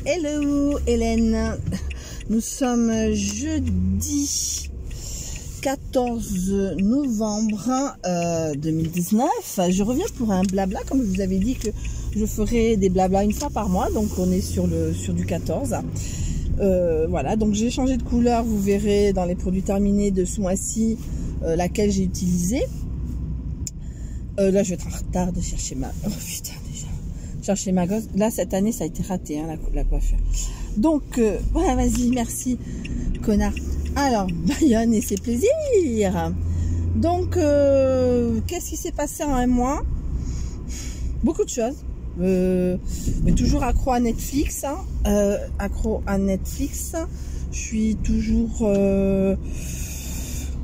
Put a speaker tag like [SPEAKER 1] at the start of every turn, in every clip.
[SPEAKER 1] Hello Hélène, nous sommes jeudi 14 novembre 2019. Je reviens pour un blabla, comme je vous avais dit que je ferai des blabla une fois par mois, donc on est sur du 14. Voilà, donc j'ai changé de couleur, vous verrez dans les produits terminés de ce mois-ci laquelle j'ai utilisé. Là je vais être en retard de chercher ma... Oh putain, déjà chercher ma gosse. Là cette année ça a été raté hein, la coiffure. Donc voilà, vas-y, merci connard. Alors Bayonne et ses plaisirs. Donc qu'est-ce qui s'est passé en un mois? Beaucoup de choses. Mais toujours accro à Netflix hein. Accro à Netflix, je suis toujours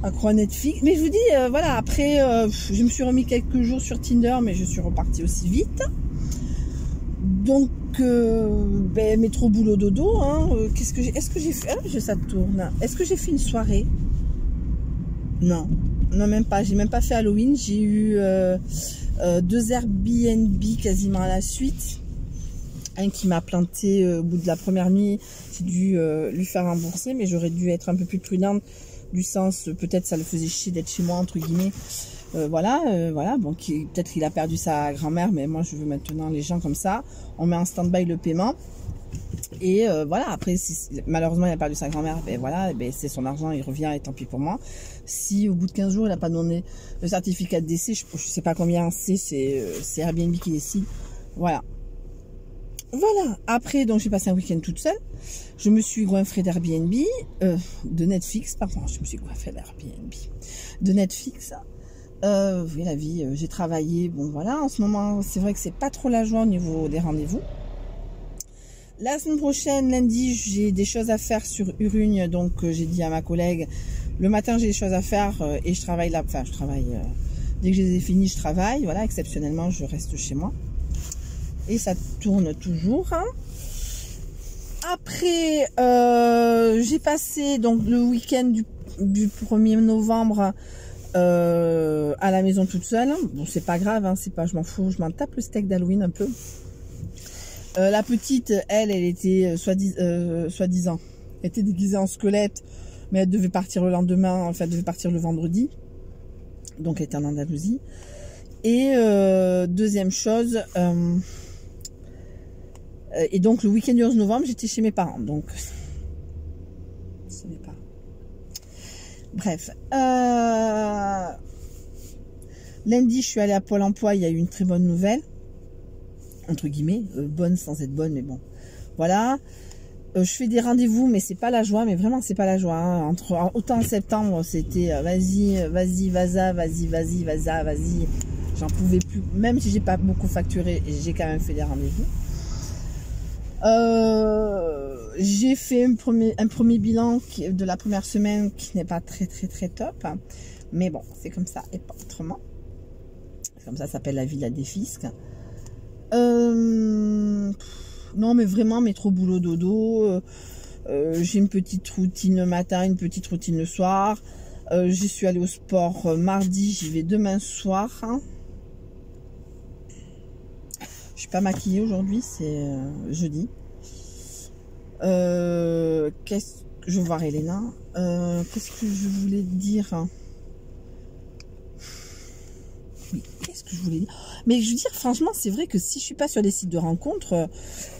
[SPEAKER 1] accro à Netflix, mais je vous dis voilà, après je me suis remis quelques jours sur Tinder, mais je suis repartie aussi vite. Donc métro boulot dodo hein. Qu'est-ce que j'ai, est-ce que j'ai fait, ça tourne, est-ce que j'ai fait une soirée? Non, même pas, j'ai même pas fait Halloween. J'ai eu 2 Airbnb quasiment à la suite. Un qui m'a planté au bout de la première nuit, j'ai dû lui faire rembourser, mais j'aurais dû être un peu plus prudente, du sens peut-être ça le faisait chier d'être chez moi entre guillemets. Voilà, bon, peut-être qu'il a perdu sa grand-mère, mais moi je veux maintenant les gens comme ça, on met en stand-by le paiement. Et voilà, après si malheureusement il a perdu sa grand-mère, ben voilà, ben c'est son argent, il revient et tant pis pour moi. Si au bout de 15 jours il n'a pas donné le certificat de décès, je sais pas combien c'est Airbnb qui décide. Voilà. Voilà, après donc j'ai passé un week-end toute seule. Je me suis goinfrée d'Airbnb, de Netflix, pardon, je me suis goinfrée d'Airbnb, de Netflix. Oui, la vie, j'ai travaillé, bon voilà, en ce moment c'est vrai que c'est pas trop la joie au niveau des rendez-vous. La semaine prochaine, lundi, j'ai des choses à faire sur Urugne, donc j'ai dit à ma collègue, le matin j'ai des choses à faire et je travaille là, enfin je travaille, dès que je les ai finis je travaille, voilà, exceptionnellement je reste chez moi. Et ça tourne toujours. Hein. Après, j'ai passé donc le week-end du 1er novembre à la maison toute seule. Bon, c'est pas grave, hein, c'est pas, je m'en fous, je m'en tape le steak d'Halloween un peu. La petite, elle était soi-disant, était déguisée en squelette, mais elle devait partir le lendemain, enfin elle devait partir le vendredi, donc elle était en Andalousie. Et deuxième chose, et donc le week-end du 11 novembre, j'étais chez mes parents, donc c'est mes parents. Bref, lundi je suis allée à Pôle emploi, il y a eu une très bonne nouvelle. Entre guillemets, bonne sans être bonne, mais bon, voilà. Je fais des rendez-vous, mais c'est pas la joie, mais vraiment c'est pas la joie. Hein. Autant en septembre, c'était vas-y, j'en pouvais plus. Même si j'ai pas beaucoup facturé, j'ai quand même fait des rendez-vous. J'ai fait un premier bilan de la première semaine qui n'est pas très top, mais bon, c'est comme ça et pas autrement. C'est comme ça s'appelle la vie de la défisque. Non mais vraiment métro boulot dodo, j'ai une petite routine le matin, une petite routine le soir. J'y suis allée au sport mardi, j'y vais demain soir. Hein. Je suis pas maquillée aujourd'hui, c'est jeudi. Je vais voir Elena. Qu'est-ce que je voulais dire? Qu'est-ce que je voulais dire? Mais je veux dire, franchement, c'est vrai que si je suis pas sur des sites de rencontres,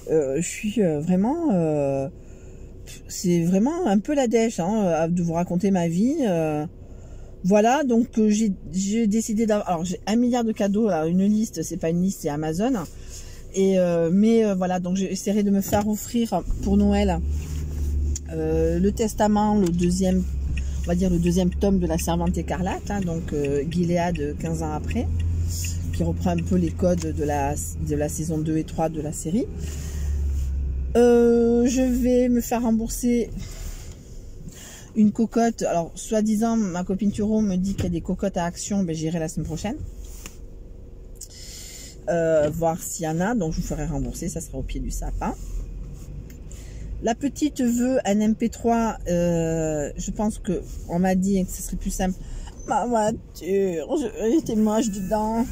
[SPEAKER 1] je suis vraiment... c'est vraiment un peu la dèche hein, de vous raconter ma vie. Voilà, donc j'ai décidé d'avoir... Alors, j'ai 1 milliard de cadeaux, là, une liste, c'est pas une liste, c'est Amazon. Et mais voilà, donc j'essaierai de me faire offrir pour Noël le Testament, le deuxième... On va dire le 2e tome de La Servante écarlate, hein, donc Gilead 15 ans après, qui reprend un peu les codes de la saison 2 et 3 de la série. Je vais me faire rembourser une cocotte. Alors, soi-disant, ma copine Turo me dit qu'il y a des cocottes à action, ben, j'irai la semaine prochaine. Voir s'il y en a, donc je vous ferai rembourser, ça sera au pied du sapin. La petite veut un MP3, je pense que on m'a dit que ce serait plus simple. Ma voiture, j'étais moche dedans.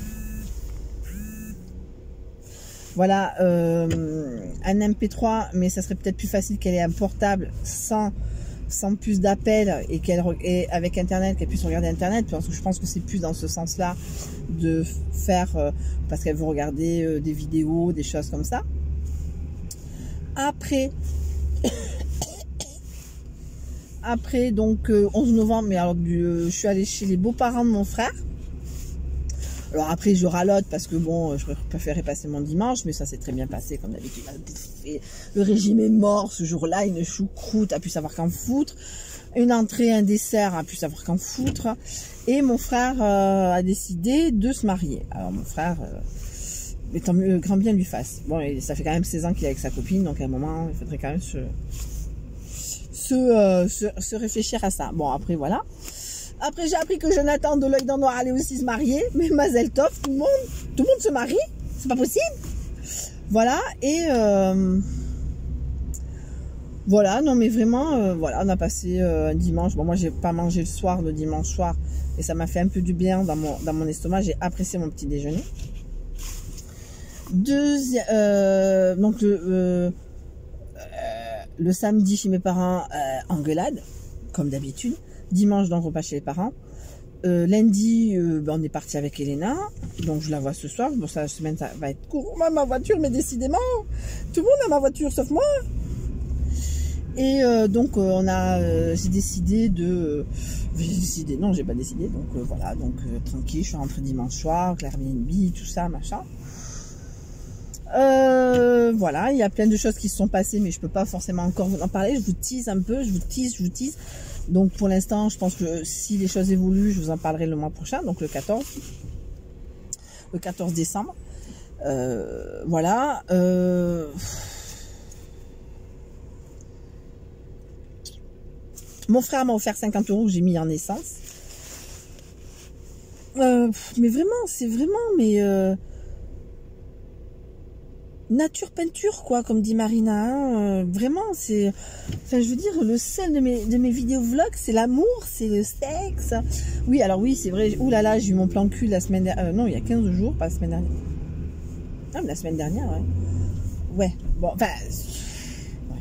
[SPEAKER 1] voilà, un MP3, mais ça serait peut-être plus facile qu'elle ait un portable sans plus d'appels et avec internet, qu'elle puisse regarder internet, parce que je pense que c'est plus dans ce sens-là de faire, parce qu'elle veut regarder des vidéos, des choses comme ça. Après donc 11 novembre, mais alors je suis allée chez les beaux-parents de mon frère. Alors après je ralote parce que bon, je préférais passer mon dimanche, mais ça s'est très bien passé comme d'habitude. Le régime est mort ce jour-là, une choucroute a pu savoir qu'en foutre, une entrée, un dessert a pu savoir qu'en foutre, et mon frère a décidé de se marier. Alors mon frère, tant mieux, grand bien lui fasse. Bon, ça fait quand même 16 ans qu'il est avec sa copine, donc à un moment il faudrait quand même se réfléchir à ça. Bon, après voilà. Après j'ai appris que Jonathan de l'œil dans le noir allait aussi se marier, mais Mazel Tov, tout le monde se marie, c'est pas possible. Voilà, et voilà, non mais vraiment, voilà, on a passé un dimanche. Bon, moi j'ai pas mangé le soir, le dimanche soir, et ça m'a fait un peu du bien dans mon estomac. J'ai apprécié mon petit déjeuner. Donc le samedi chez mes parents, engueulade, comme d'habitude. Dimanche, donc repas chez les parents. Lundi, on est parti avec Elena, donc je la vois ce soir. Bon, ça, la semaine, ça va être court. Ma voiture, mais décidément, tout le monde a ma voiture sauf moi. Et donc j'ai décidé de... non, j'ai pas décidé, donc voilà, donc tranquille, je suis rentrée dimanche soir, Airbnb, tout ça, machin. Voilà, il y a plein de choses qui se sont passées, mais je peux pas forcément encore vous en parler. Je vous tease un peu, je vous tease. Donc pour l'instant, je pense que si les choses évoluent, je vous en parlerai le mois prochain, donc le 14 décembre. Voilà. Mon frère m'a offert 50 € que j'ai mis en essence. Mais vraiment, c'est vraiment, nature peinture, quoi, comme dit Marina, hein. Vraiment, c'est, enfin, je veux dire, le sel de mes vidéos vlogs, c'est l'amour, c'est le sexe. Oui, alors oui, c'est vrai. Ouh là là, j'ai eu mon plan cul la semaine dernière. Non, il y a 15 jours, pas la semaine dernière. Ah, mais la semaine dernière, ouais. Ouais, bon, enfin, ouais.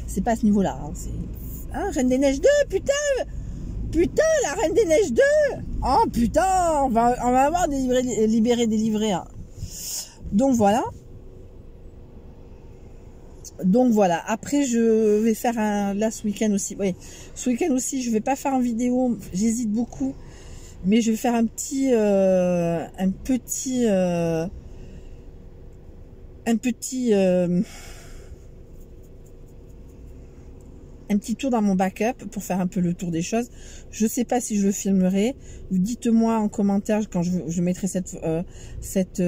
[SPEAKER 1] C'est pas à ce niveau-là, hein. C'est, hein, Reine des Neiges 2, putain, la Reine des Neiges 2. Oh putain, on va avoir délivré, hein. Donc voilà. Après je vais faire là ce week-end aussi, oui, ce week-end aussi je vais pas faire en vidéo, j'hésite beaucoup, mais je vais faire un petit tour dans mon backup pour faire un peu le tour des choses. Je sais pas si je le filmerai. Dites-moi en commentaire quand je mettrai cette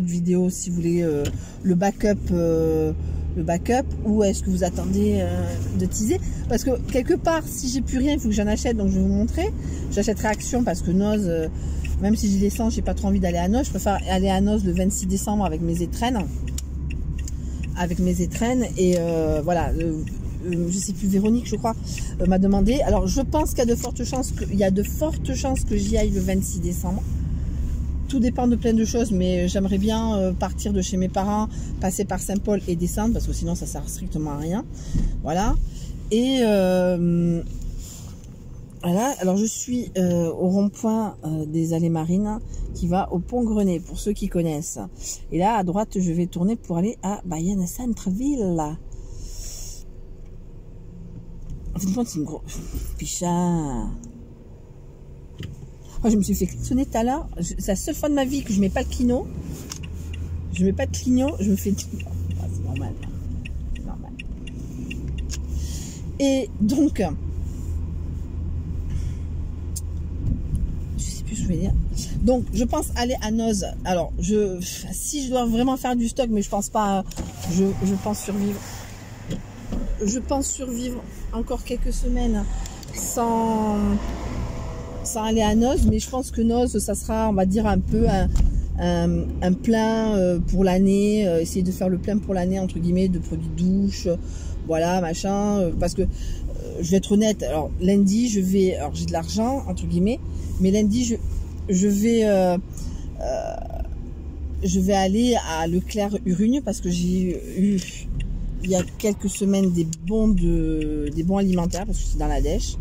[SPEAKER 1] vidéo, si vous voulez le backup, ou est-ce que vous attendez de teaser, parce que quelque part si j'ai plus rien il faut que j'en achète, donc je vais vous montrer. J'achèterai Action parce que Noz, même si j'ai l'essence, j'ai pas trop envie d'aller à Noz. Je préfère aller à Noz le 26 décembre avec mes étrennes, et voilà. Je sais plus, Véronique je crois m'a demandé. Alors je pense qu'il y a de fortes chances que j'y aille le 26 décembre. Tout dépend de plein de choses, mais j'aimerais bien partir de chez mes parents, passer par Saint-Paul et descendre, parce que sinon ça sert strictement à rien. Voilà. Et voilà. Alors je suis au rond-point des Allées Marines qui va au Pont Grenet, pour ceux qui connaissent. Et là à droite je vais tourner pour aller à Bayonne Centre-Ville. En fin de compte, c'est une grosse... Pichard. Moi, je me suis fait klaxonner tout à l'heure. C'est la seule fois de ma vie que je mets pas le clignot. Je mets pas de clignot, je me fais... Ah, c'est normal. C'est normal. Et donc... Je sais plus ce que je vais dire. Donc, je pense aller à Noz. Alors, si je dois vraiment faire du stock, mais je pense pas... Je pense survivre. Je pense survivre encore quelques semaines sans aller à Noz, mais je pense que Noz, ça sera, on va dire, un peu un plein pour l'année, essayer de faire le plein pour l'année, entre guillemets, de produits de douche, voilà, machin, parce que je vais être honnête, alors lundi, alors j'ai de l'argent, entre guillemets, mais lundi, je vais je vais aller à Leclerc Urugne parce que j'ai eu il y a quelques semaines des bons alimentaires parce que c'est dans la dèche.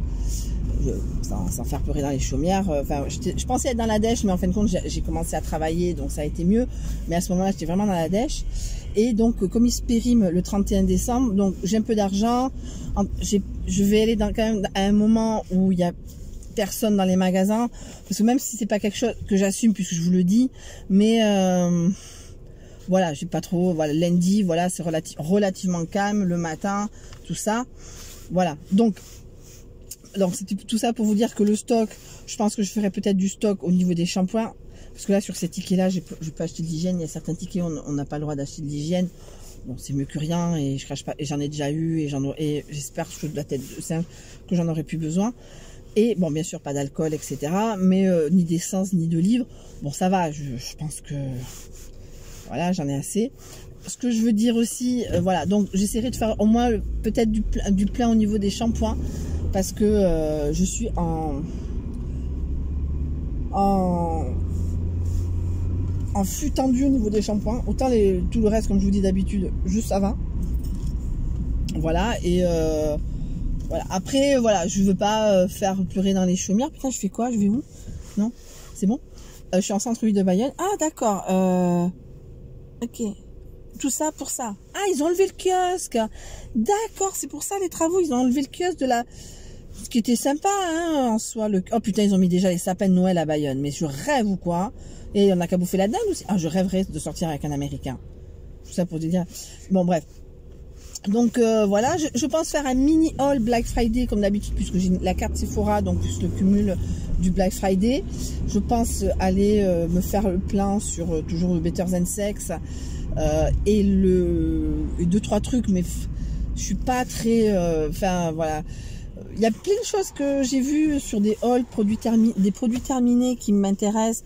[SPEAKER 1] Sans faire pleurer dans les chaumières. Enfin, je pensais être dans la dèche, mais en fin de compte, j'ai commencé à travailler, donc ça a été mieux. Mais à ce moment-là, j'étais vraiment dans la dèche. Et donc, comme il se périme le 31 décembre, donc j'ai un peu d'argent. Je vais aller quand même à un moment où il y a personne dans les magasins, parce que même si c'est pas quelque chose que j'assume, puisque je vous le dis, mais voilà, j'ai pas trop. Voilà, lundi, voilà, c'est relativement calme le matin, tout ça. Voilà, donc c'était tout ça pour vous dire que le stock, je pense que je ferai peut-être du stock au niveau des shampoings. Parce que là, sur ces tickets-là, je peux acheter de l'hygiène. Il y a certains tickets, on n'a pas le droit d'acheter de l'hygiène. Bon, c'est mieux que rien et je crache pas. Et j'en ai déjà eu et j'espère que de la tête que j'en aurais plus besoin. Et bon, bien sûr, pas d'alcool, etc. Mais ni d'essence, ni de livres. Bon, ça va. Je pense que voilà, j'en ai assez. Ce que je veux dire aussi, voilà. Donc, j'essaierai de faire au moins peut-être du plein au niveau des shampoings. Parce que je suis en flux tendu au niveau des shampoings. Autant tout le reste, comme je vous dis d'habitude, juste ça va. Voilà, et voilà. Après, voilà, je veux pas faire pleurer dans les chaumières. Putain, je fais quoi? Je vais où? Non, c'est bon. Je suis en centre-ville de Bayonne. Ah, d'accord. Ok. Tout ça pour ça. Ah, ils ont enlevé le kiosque. D'accord, c'est pour ça les travaux. Ils ont enlevé le kiosque de la... Ce qui était sympa, hein, en soi. Oh putain, ils ont mis déjà les sapins de Noël à Bayonne. Mais je rêve ou quoi? Et on a qu'à bouffer la dinde aussi. Ah, je rêverais de sortir avec un Américain. Tout ça pour te dire. Bon, bref. Donc, voilà. Je pense faire un mini haul Black Friday, comme d'habitude, puisque j'ai la carte Sephora, donc plus le cumul du Black Friday. Je pense aller me faire le plein sur toujours le Better Than Sex. Et 2-3 trucs, mais je suis pas très... Enfin, voilà. Il y a plein de choses que j'ai vues sur des hauls, des produits terminés qui m'intéressent,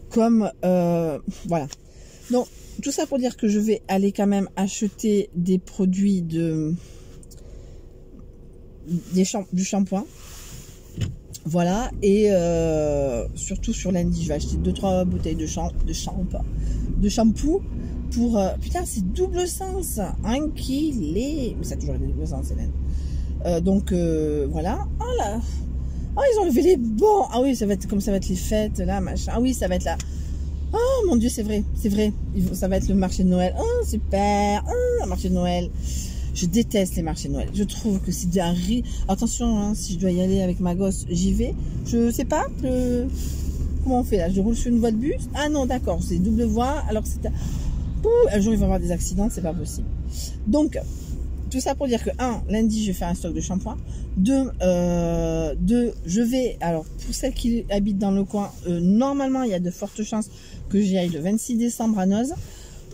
[SPEAKER 1] comme... voilà. Donc, tout ça pour dire que je vais aller quand même acheter des produits du shampoing. Voilà. Et surtout sur lundi, je vais acheter 2-3 bouteilles de shampoo. Pour... putain, c'est double sens. Mais ça a toujours été double sens, Hélène. Donc, voilà. Oh là. Oh, ils ont levé les bons. Ah oui, ça va être comme ça va être les fêtes, là, machin. Ah oui, ça va être là. Oh mon Dieu, c'est vrai. C'est vrai. Ça va être le marché de Noël. Oh, super. Oh, le marché de Noël. Je déteste les marchés de Noël. Je trouve que c'est d'un riz. Attention, hein, si je dois y aller avec ma gosse, j'y vais. Je sais pas. Comment on fait là? Je roule sur une voie de bus. Ah non, d'accord. C'est double voie. Alors que c'est... un jour il va y avoir des accidents, c'est pas possible. Donc tout ça pour dire que lundi je vais faire un stock de shampoing. 2, je vais, alors pour celles qui habitent dans le coin, normalement il y a de fortes chances que j'y aille le 26 décembre à Noz.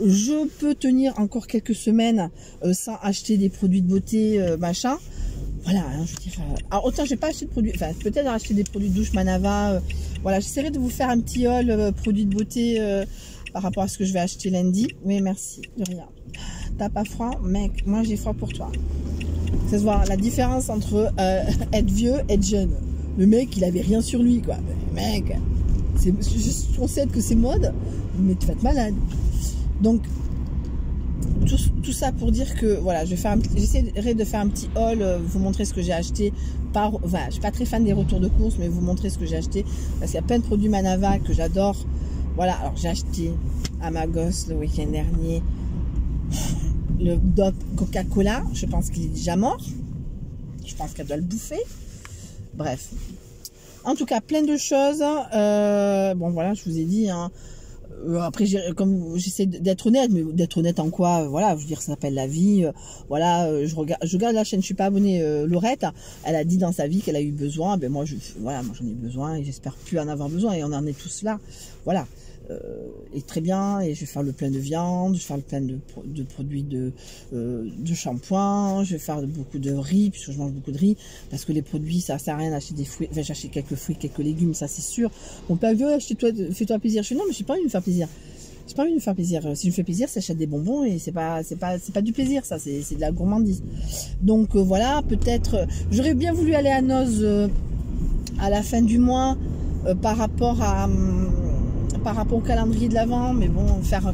[SPEAKER 1] Je peux tenir encore quelques semaines sans acheter des produits de beauté, machin. Voilà, hein, je veux dire, alors autant j'ai pas acheté de produits, enfin peut-être acheter des produits de douche Manava. Voilà, j'essaierai de vous faire un petit haul produits de beauté par rapport à ce que je vais acheter lundi. Oui, merci, de rien. T'as pas froid? Mec, moi j'ai froid pour toi. Ça se voit, la différence entre être vieux et être jeune. Le mec, il avait rien sur lui, quoi. Mais mec, c'est juste concept que c'est mode, mais tu vas être malade. Donc, tout ça pour dire que, voilà, j'essaierai de faire un petit haul, vous montrer ce que j'ai acheté. Enfin, je suis pas très fan des retours de course, mais vous montrer ce que j'ai acheté. Parce qu'il y a plein de produits Manava que j'adore. Voilà, alors j'ai acheté à ma gosse le week-end dernier le DOP Coca-Cola. Je pense qu'il est déjà mort. Je pense qu'elle doit le bouffer. Bref. En tout cas, plein de choses. Bon, voilà, je vous ai dit. Hein. Après, comme j'essaie d'être honnête, mais d'être honnête en quoi? Voilà, je veux dire, ça s'appelle la vie. Voilà, je regarde la chaîne. Je suis pas abonnée. Laurette, elle a dit dans sa vie qu'elle a eu besoin. Ben moi, voilà, moi j'en ai besoin et j'espère plus en avoir besoin. Et on en est tous là. Voilà. Et très bien, et je vais faire le plein de viande, je vais faire le plein de produits de shampoing, je vais faire beaucoup de riz, puisque je mange beaucoup de riz, parce que les produits, ça sert à rien d'acheter des fruits, enfin j'achète quelques fruits, quelques légumes, ça c'est sûr. Mon père veut fais-toi plaisir. Je dis non, mais j'ai pas envie de me faire plaisir. J'ai pas envie de me faire plaisir. Si je me fais plaisir, c'est j'achète des bonbons, et c'est pas du plaisir, ça, c'est de la gourmandise. Donc voilà, peut-être, j'aurais bien voulu aller à Noz à la fin du mois, par rapport par rapport au calendrier de l'Avent, mais bon, faire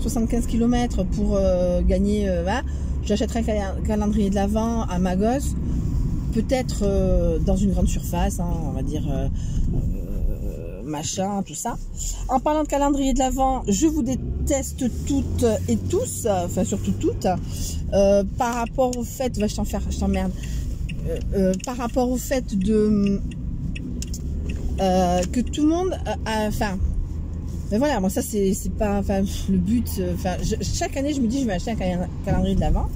[SPEAKER 1] 75 km pour gagner, voilà. J'achèterai un calendrier de l'Avent à ma gosse, peut-être dans une grande surface, hein, on va dire machin, tout ça. En parlant de calendrier de l'Avent, je vous déteste toutes et tous, enfin surtout toutes, par rapport au fait, je t'emmerde, par rapport au fait de que tout le monde, enfin, ben voilà, moi ça c'est pas, enfin le but, enfin chaque année je me dis je vais acheter un calendrier de l'Avent.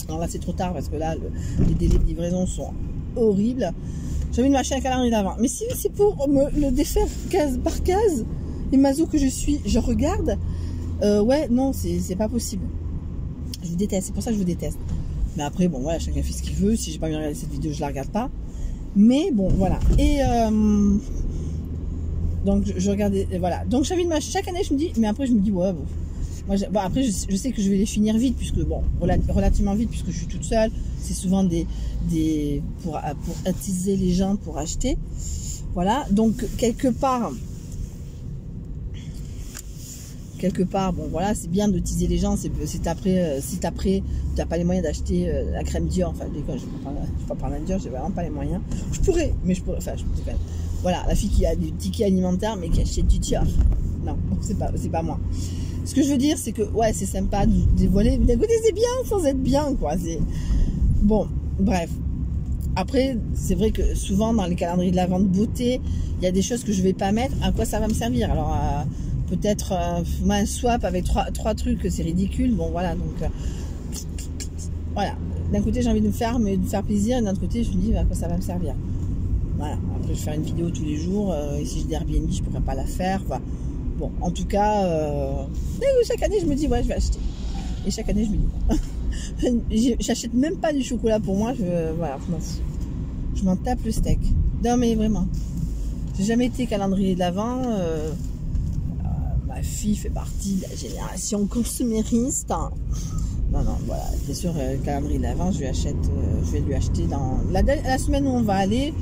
[SPEAKER 1] Alors là c'est trop tard parce que là les délais de livraison sont horribles. J'ai envie de m'acheter un calendrier d'Avent. Mais si c'est pour me le défaire case par case, les mazos que je suis, je regarde, ouais, non, c'est pas possible. Je vous déteste, c'est pour ça que je vous déteste. Mais après, bon, voilà, chacun fait ce qu'il veut. Si j'ai pas envie de regarder cette vidéo, je la regarde pas. Mais bon, voilà. Et donc, je regardais, voilà. Donc, j'ai envie de m'acheter chaque année, je me dis, mais après, je me dis, ouais, bon. Moi, bon, après, je sais que je vais les finir vite, puisque, bon, relativement vite, puisque je suis toute seule. C'est souvent pour attiser les gens pour acheter. Voilà. Donc, quelque part, bon, voilà, c'est bien de teaser les gens. C'est après, si t'as pas les moyens d'acheter la crème Dior, enfin, je vais pas prendre la Dior, j'ai vraiment pas les moyens. Je pourrais, enfin, voilà, la fille qui a des tickets alimentaires, mais qui achète du Dior. Non, c'est pas moi. Ce que je veux dire, c'est que, ouais, c'est sympa de dévoiler, mais d'un côté, c'est bien sans être bien, quoi. Bon, bref. Après, c'est vrai que souvent, dans les calendriers de l'Avent de beauté, il y a des choses que je vais pas mettre. À quoi ça va me servir? Alors, peut-être un swap avec trois trucs, c'est ridicule. Bon, voilà, donc, voilà. D'un côté, j'ai envie de me faire plaisir, et d'un autre côté, je me dis, à quoi ça va me servir? Voilà. Après, je vais faire une vidéo tous les jours, et si j'ai des Airbnb, je pourrais pas la faire, voilà. Bon, en tout cas, chaque année, je me dis, ouais, je vais acheter. Et chaque année, je me dis, j'achète même pas du chocolat pour moi, voilà, je m'en fous. Je m'en tape le steak. Non, mais vraiment. J'ai jamais été calendrier de l'Avent. Ma fille fait partie de la génération consumériste. Non, voilà, bien sûr, calendrier de l'Avent, je vais lui acheter dans la semaine où on va aller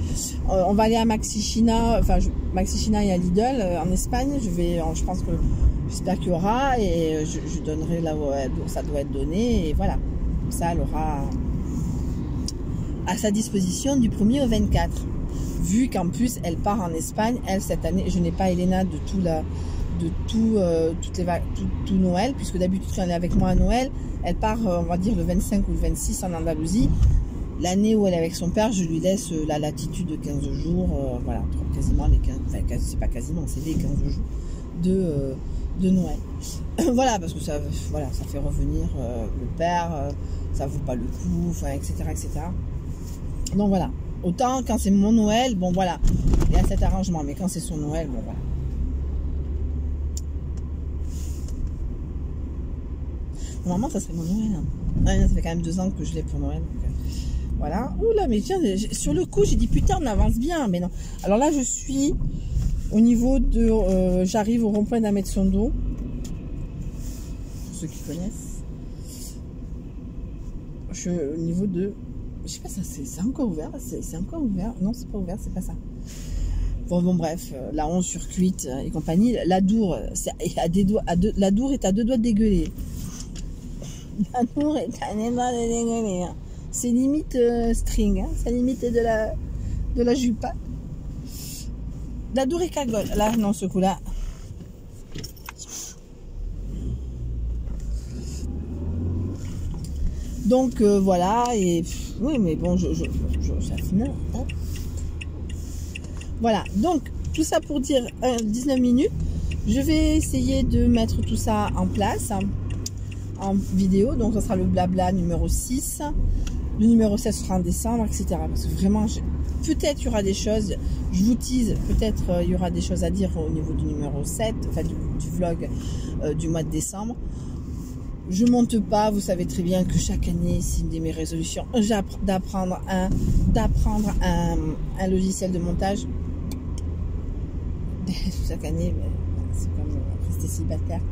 [SPEAKER 1] à Maxi China, enfin Maxi China et à Lidl en Espagne. J'espère qu'il y aura, et je donnerai là où ça doit être donné, et voilà. Comme ça, elle aura à sa disposition du 1er au 24. Vu qu'en plus, elle part en Espagne, elle, cette année, je n'ai pas Elena de tout Noël, puisque d'habitude quand elle est avec moi à Noël, elle part on va dire le 25 ou le 26 en Andalousie. L'année où elle est avec son père, je lui laisse la latitude de 15 jours, voilà, quasiment les 15, enfin c'est pas quasiment, c'est les 15 jours de Noël. Voilà, parce que ça fait revenir le père, ça vaut pas le coup, enfin, etc. Donc voilà, autant quand c'est mon Noël, bon voilà, il y a cet arrangement, mais quand c'est son Noël, bon voilà. Normalement, ça serait mon Noël. Hein. Ça fait quand même 2 ans que je l'ai pour Noël. Donc, voilà. Oula, mais tiens, sur le coup, j'ai dit putain, on avance bien. Mais non. Alors là, je suis au niveau de... j'arrive au rond-point d'Ahmed-Sondo. Pour ceux qui connaissent. Je suis au niveau de... Je sais pas, c'est encore ouvert. C'est encore ouvert. Non, c'est pas ouvert, c'est pas ça. Bon, bref, la 11 sur Cuite et compagnie. La Dour, la Dour est à 2 doigts de dégueuler. La Dour est à 2 doigts de dégueuler. Hein. C'est limite string, hein. C'est limite de la jupe. La Dour est cagole. Là, non, ce coup-là. Donc, voilà. Et oui, mais bon, ça finit. Hein. Voilà. Donc, tout ça pour dire 19 minutes. Je vais essayer de mettre tout ça en place. Hein, en vidéo, donc ça sera le blabla numéro 6, le numéro 7 sera en décembre, etc. Parce que vraiment, peut-être il y aura des choses, je vous tease, peut-être il y aura des choses à dire au niveau du numéro 7, enfin du vlog du mois de décembre. Je monte pas, vous savez très bien que chaque année, c'est une de mes résolutions, d'apprendre un logiciel de montage. Chaque année, c'est comme rester célibataire.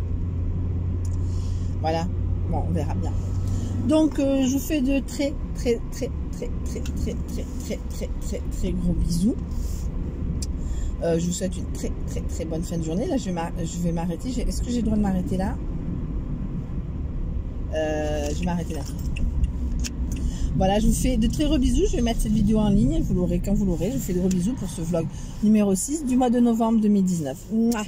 [SPEAKER 1] Voilà, bon, on verra bien. Donc, je vous fais de très gros bisous. Je vous souhaite une très très très bonne fin de journée. Là, je vais m'arrêter. Est-ce que j'ai le droit de m'arrêter là? Je vais m'arrêter là. Voilà, je vous fais de très gros bisous. Je vais mettre cette vidéo en ligne. Vous l'aurez quand vous l'aurez. Je vous fais de gros bisous pour ce vlog numéro 6 du mois de novembre 2019. Mouah.